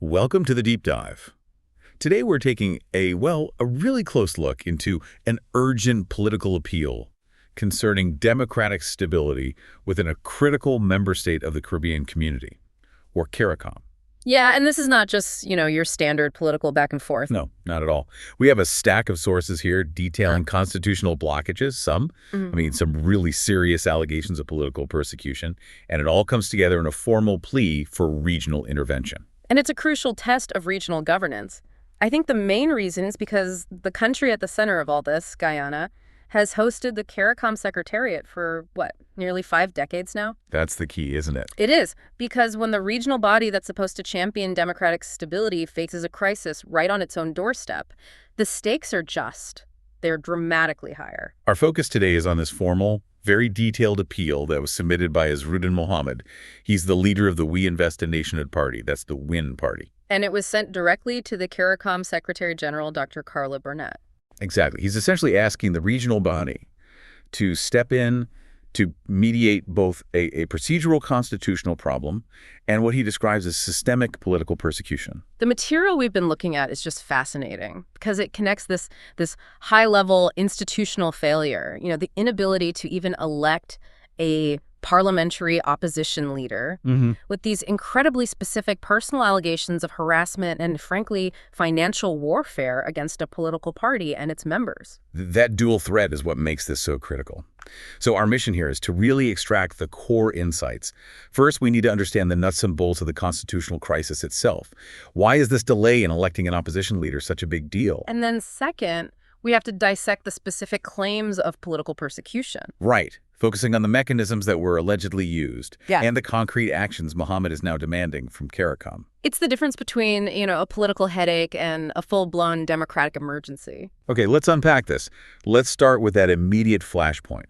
Welcome to the Deep Dive. Today we're taking a really close look into an urgent political appeal concerning democratic stability within a critical member state of the Caribbean community, or CARICOM. Yeah, and this is not just, your standard political back and forth. No, not at all. We have a stack of sources here detailing constitutional blockages, some really serious allegations of political persecution, and it all comes together in a formal plea for regional intervention. And it's a crucial test of regional governance. I think the main reason is because the country at the center of all this, Guyana, has hosted the CARICOM Secretariat for, nearly 5 decades now? That's the key, isn't it? It is, because when the regional body that's supposed to champion democratic stability faces a crisis right on its own doorstep, the stakes are just. They're dramatically higher. Our focus today is on this formal, very detailed appeal that was submitted by Mohamed. He's the leader of the We Invest in Nationhood Party. That's the WIN party. And it was sent directly to the CARICOM Secretary General, Dr. Carla Burnett. Exactly. He's essentially asking the regional body to step in to mediate both a procedural constitutional problem and what he describes as systemic political persecution. The material we've been looking at is just fascinating because it connects this high-level institutional failure, the inability to even elect a parliamentary opposition leader with these incredibly specific personal allegations of harassment and, frankly, financial warfare against a political party and its members. That dual threat is what makes this so critical. So our mission here is to really extract the core insights. First, we need to understand the nuts and bolts of the constitutional crisis itself. Why is this delay in electing an opposition leader such a big deal? And then second, we have to dissect the specific claims of political persecution. Right. Focusing on the mechanisms that were allegedly used and the concrete actions Mohamed is now demanding from CARICOM. It's the difference between, a political headache and a full-blown democratic emergency. Okay, let's unpack this. Let's start with that immediate flashpoint,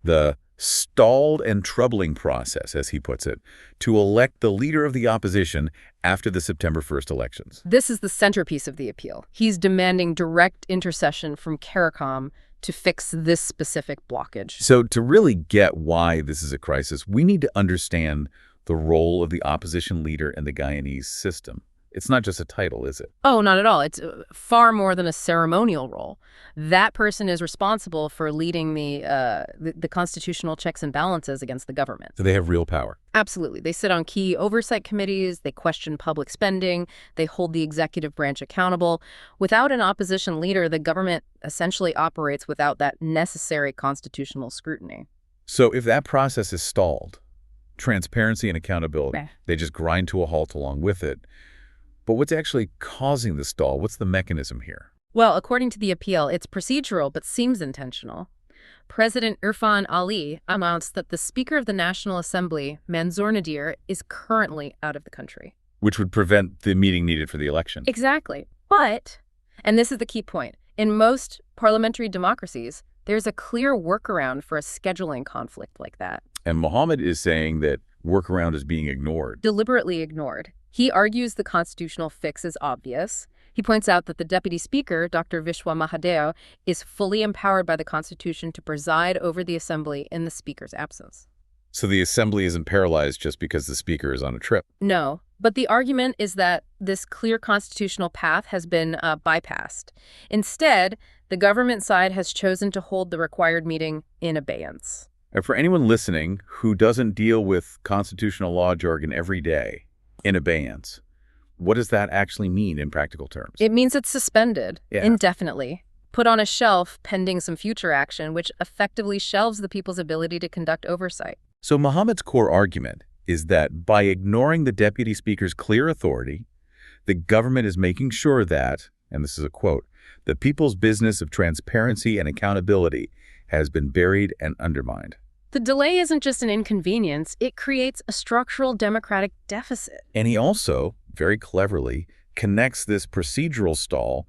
the stalled and troubling process, as he puts it, to elect the leader of the opposition after the September 1st elections. This is the centerpiece of the appeal. He's demanding direct intercession from CARICOM to fix this specific blockage. So to really get why this is a crisis, we need to understand the role of the opposition leader in the Guyanese system. It's not just a title, is it? Oh, not at all. It's far more than a ceremonial role. That person is responsible for leading the constitutional checks and balances against the government. So they have real power. Absolutely. They sit on key oversight committees, they question public spending, they hold the executive branch accountable. Without an opposition leader, the government essentially operates without that necessary constitutional scrutiny. So if that process is stalled, transparency and accountability, they just grind to a halt along with it. But what's actually causing the stall? What's the mechanism here? Well, according to the appeal, it's procedural but seems intentional. President Irfan Ali announced that the Speaker of the National Assembly, Manzoor Nadir, is currently out of the country. Which would prevent the meeting needed for the election. Exactly. But, and this is the key point, in most parliamentary democracies, there's a clear workaround for a scheduling conflict like that. And Mohamed is saying that workaround is being ignored. Deliberately ignored. He argues the constitutional fix is obvious. He points out that the Deputy Speaker, Dr. Vishwa Mahadeo, is fully empowered by the Constitution to preside over the Assembly in the Speaker's absence. So the Assembly isn't paralyzed just because the Speaker is on a trip? No, but the argument is that this clear constitutional path has been bypassed. Instead, the government side has chosen to hold the required meeting in abeyance. And for anyone listening who doesn't deal with constitutional law jargon every day, in abeyance, what does that actually mean in practical terms? It means it's suspended indefinitely, put on a shelf pending some future action, which effectively shelves the people's ability to conduct oversight. So Mohamed's core argument is that by ignoring the Deputy Speaker's clear authority, the government is making sure that, and this is a quote, the people's business of transparency and accountability has been buried and undermined. The delay isn't just an inconvenience, it creates a structural democratic deficit. And he also, very cleverly, connects this procedural stall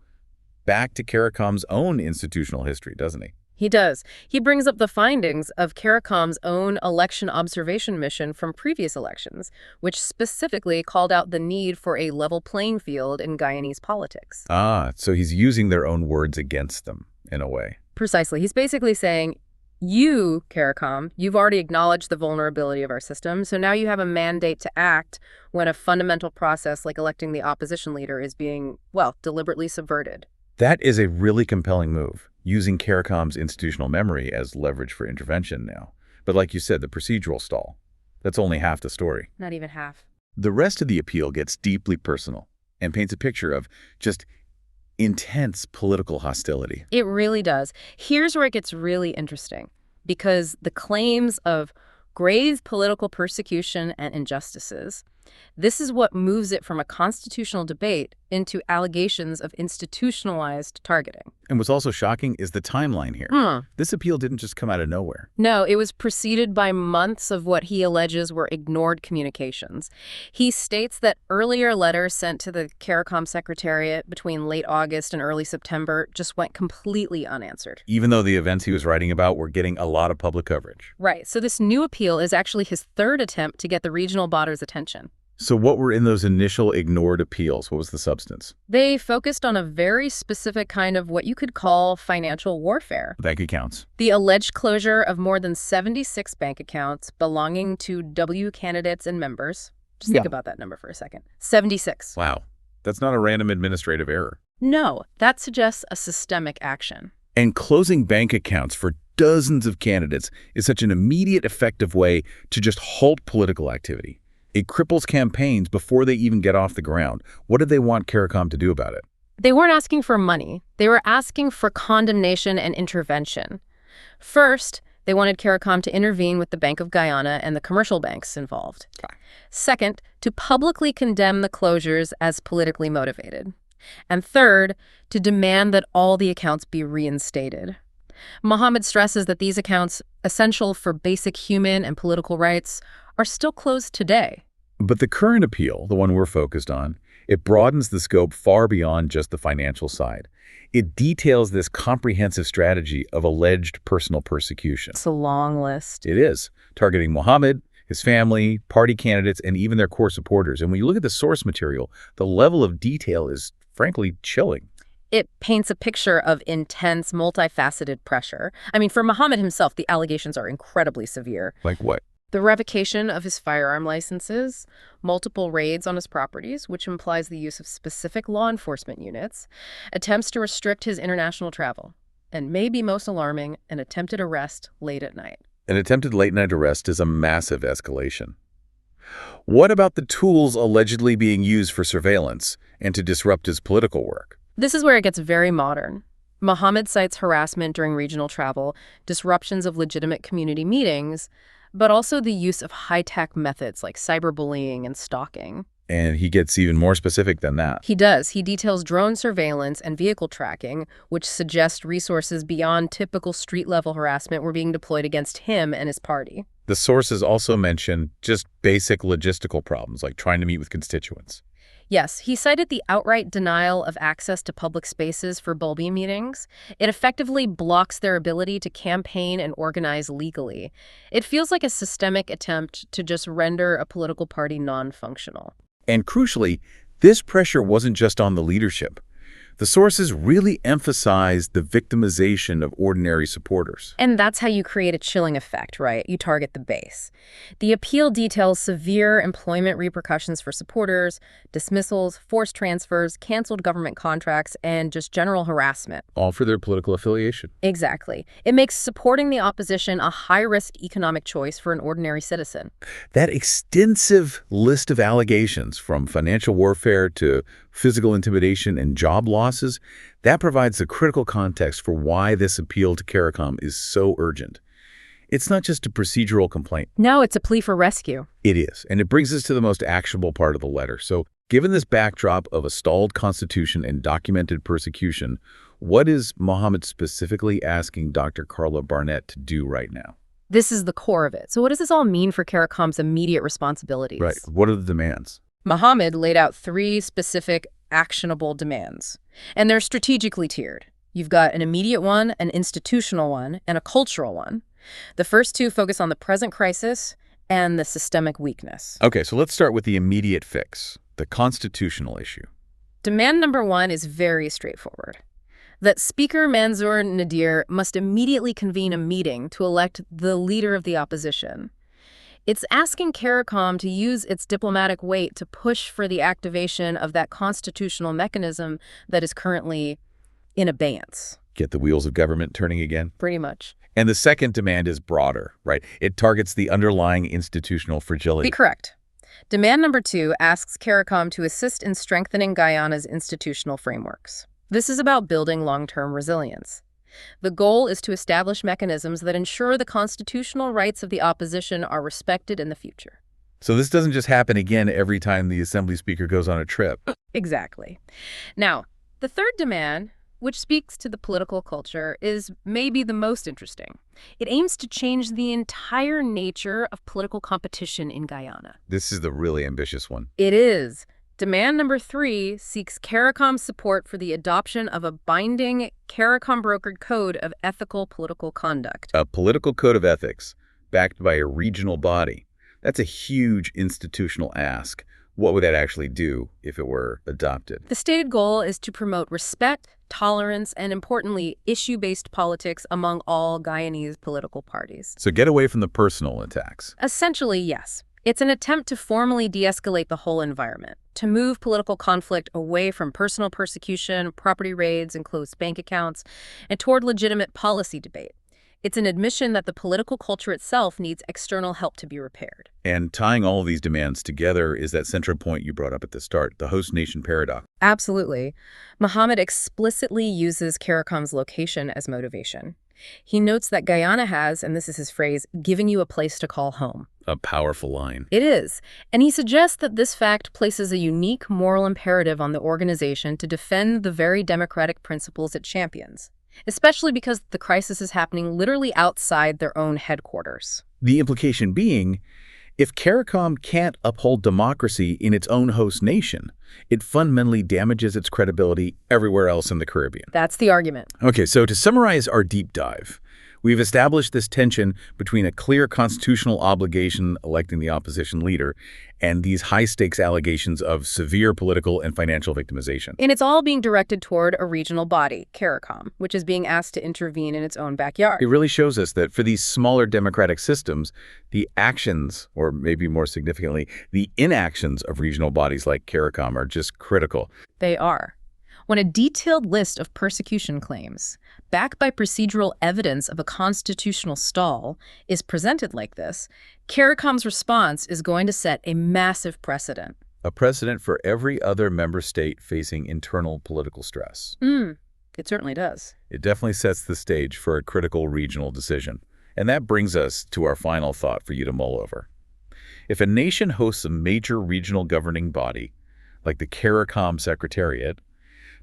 back to CARICOM's own institutional history, doesn't he? He does. He brings up the findings of CARICOM's own election observation mission from previous elections, which specifically called out the need for a level playing field in Guyanese politics. Ah, so he's using their own words against them, in a way. Precisely. He's basically saying, You, CARICOM, you've already acknowledged the vulnerability of our system, so now you have a mandate to act when a fundamental process like electing the opposition leader is being, well, deliberately subverted. That is a really compelling move, using CARICOM's institutional memory as leverage for intervention now. But like you said, the procedural stall, that's only half the story. Not even half. The rest of the appeal gets deeply personal and paints a picture of just intense political hostility. It really does. Here's where it gets really interesting, because the claims of grave political persecution and injustices, this is what moves it from a constitutional debate into allegations of institutionalized targeting. And what's also shocking is the timeline here. This appeal didn't just come out of nowhere. No, it was preceded by months of what he alleges were ignored communications. He states that earlier letters sent to the CARICOM Secretariat between late August and early September just went completely unanswered. Even though the events he was writing about were getting a lot of public coverage. Right, so this new appeal is actually his third attempt to get the regional body's attention. So what were in those initial ignored appeals? What was the substance? They focused on a very specific kind of what you could call financial warfare. Bank accounts. The alleged closure of more than 76 bank accounts belonging to W candidates and members. Just think about that number for a second. 76. Wow. That's not a random administrative error. No, that suggests a systemic action. And closing bank accounts for dozens of candidates is such an immediate, effective way to just halt political activity. It cripples campaigns before they even get off the ground. What did they want CARICOM to do about it? They weren't asking for money. They were asking for condemnation and intervention. First, they wanted CARICOM to intervene with the Bank of Guyana and the commercial banks involved. Second, to publicly condemn the closures as politically motivated. And third, to demand that all the accounts be reinstated. Mohamed stresses that these accounts, essential for basic human and political rights, are still closed today. But the current appeal, the one we're focused on, it broadens the scope far beyond just the financial side. It details this comprehensive strategy of alleged personal persecution. It's a long list. It is, targeting Mohamed, his family, party candidates, and even their core supporters. And when you look at the source material, the level of detail is, frankly, chilling. It paints a picture of intense, multifaceted pressure. I mean, for Mohamed himself, the allegations are incredibly severe. Like what? The revocation of his firearm licenses, multiple raids on his properties, which implies the use of specific law enforcement units, attempts to restrict his international travel, and maybe most alarming, an attempted arrest late at night. An attempted late-night arrest is a massive escalation. What about the tools allegedly being used for surveillance and to disrupt his political work? This is where it gets very modern. Mohamed cites harassment during regional travel, disruptions of legitimate community meetings, but also the use of high-tech methods like cyberbullying and stalking. And he gets even more specific than that. He does. He details drone surveillance and vehicle tracking, which suggest resources beyond typical street-level harassment were being deployed against him and his party. The sources also mention just basic logistical problems, like trying to meet with constituents. Yes, he cited the outright denial of access to public spaces for Bulbi meetings. It effectively blocks their ability to campaign and organize legally. It feels like a systemic attempt to just render a political party non-functional. And crucially, this pressure wasn't just on the leadership. The sources really emphasized the victimization of ordinary supporters. And that's how you create a chilling effect, right? You target the base. The appeal details severe employment repercussions for supporters, dismissals, forced transfers, canceled government contracts, and just general harassment. All for their political affiliation. Exactly. It makes supporting the opposition a high-risk economic choice for an ordinary citizen. That extensive list of allegations, from financial warfare to physical intimidation and job losses, that provides the critical context for why this appeal to CARICOM is so urgent. It's not just a procedural complaint. No, it's a plea for rescue. It is, and it brings us to the most actionable part of the letter. So, given this backdrop of a stalled constitution and documented persecution, what is Mohamed specifically asking Dr. Carla Barnett to do right now? This is the core of it. So what does this all mean for CARICOM's immediate responsibilities? Right. What are the demands? Mohamed laid out 3 specific actionable demands, and they're strategically tiered. You've got an immediate one, an institutional one, and a cultural one. The first 2 focus on the present crisis and the systemic weakness. Okay, so let's start with the immediate fix, the constitutional issue. Demand number 1 is very straightforward. that Speaker Mansour Nadir must immediately convene a meeting to elect the leader of the opposition. It's asking CARICOM to use its diplomatic weight to push for the activation of that constitutional mechanism that is currently in abeyance. Get the wheels of government turning again? Pretty much. And the second demand is broader, right? It targets the underlying institutional fragility. Be correct. Demand number 2 asks CARICOM to assist in strengthening Guyana's institutional frameworks. This is about building long-term resilience. The goal is to establish mechanisms that ensure the constitutional rights of the opposition are respected in the future. So this doesn't just happen again every time the Assembly Speaker goes on a trip. Exactly. Now, the third demand, which speaks to the political culture, is maybe the most interesting. It aims to change the entire nature of political competition in Guyana. This is the really ambitious one. It is. Demand number 3 seeks CARICOM's support for the adoption of a binding CARICOM-brokered code of ethical political conduct. A political code of ethics backed by a regional body. That's a huge institutional ask. What would that actually do if it were adopted? The stated goal is to promote respect, tolerance, and importantly, issue-based politics among all Guyanese political parties. So get away from the personal attacks. Essentially, yes. It's an attempt to formally de-escalate the whole environment, to move political conflict away from personal persecution, property raids, and closed bank accounts, and toward legitimate policy debate. It's an admission that the political culture itself needs external help to be repaired. And tying all of these demands together is that central point you brought up at the start, the host nation paradox. Absolutely. Mohamed explicitly uses CARICOM's location as motivation. He notes that Guyana has, and this is his phrase, given you a place to call home. A powerful line. It is. And he suggests that this fact places a unique moral imperative on the organization to defend the very democratic principles it champions, especially because the crisis is happening literally outside their own headquarters. The implication being, if CARICOM can't uphold democracy in its own host nation, it fundamentally damages its credibility everywhere else in the Caribbean. That's the argument. Okay, so to summarize our deep dive, we've established this tension between a clear constitutional obligation electing the opposition leader and these high-stakes allegations of severe political and financial victimization. And it's all being directed toward a regional body, CARICOM, which is being asked to intervene in its own backyard. It really shows us that for these smaller democratic systems, the actions, or maybe more significantly, the inactions of regional bodies like CARICOM are just critical. They are. When a detailed list of persecution claims, backed by procedural evidence of a constitutional stall, is presented like this, CARICOM's response is going to set a massive precedent. A precedent for every other member state facing internal political stress. It certainly does. It definitely sets the stage for a critical regional decision. And that brings us to our final thought for you to mull over. If a nation hosts a major regional governing body, like the CARICOM Secretariat,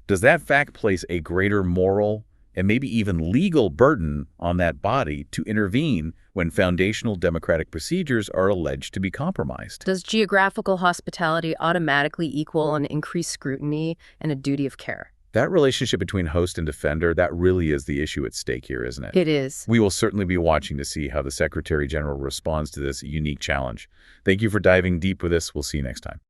does that fact place a greater moral and maybe even legal burden on that body to intervene when foundational democratic procedures are alleged to be compromised? Does geographical hospitality automatically equal an increased scrutiny and a duty of care? That relationship between host and defender, that really is the issue at stake here, isn't it? It is. We will certainly be watching to see how the Secretary General responds to this unique challenge. Thank you for diving deep with us. We'll see you next time.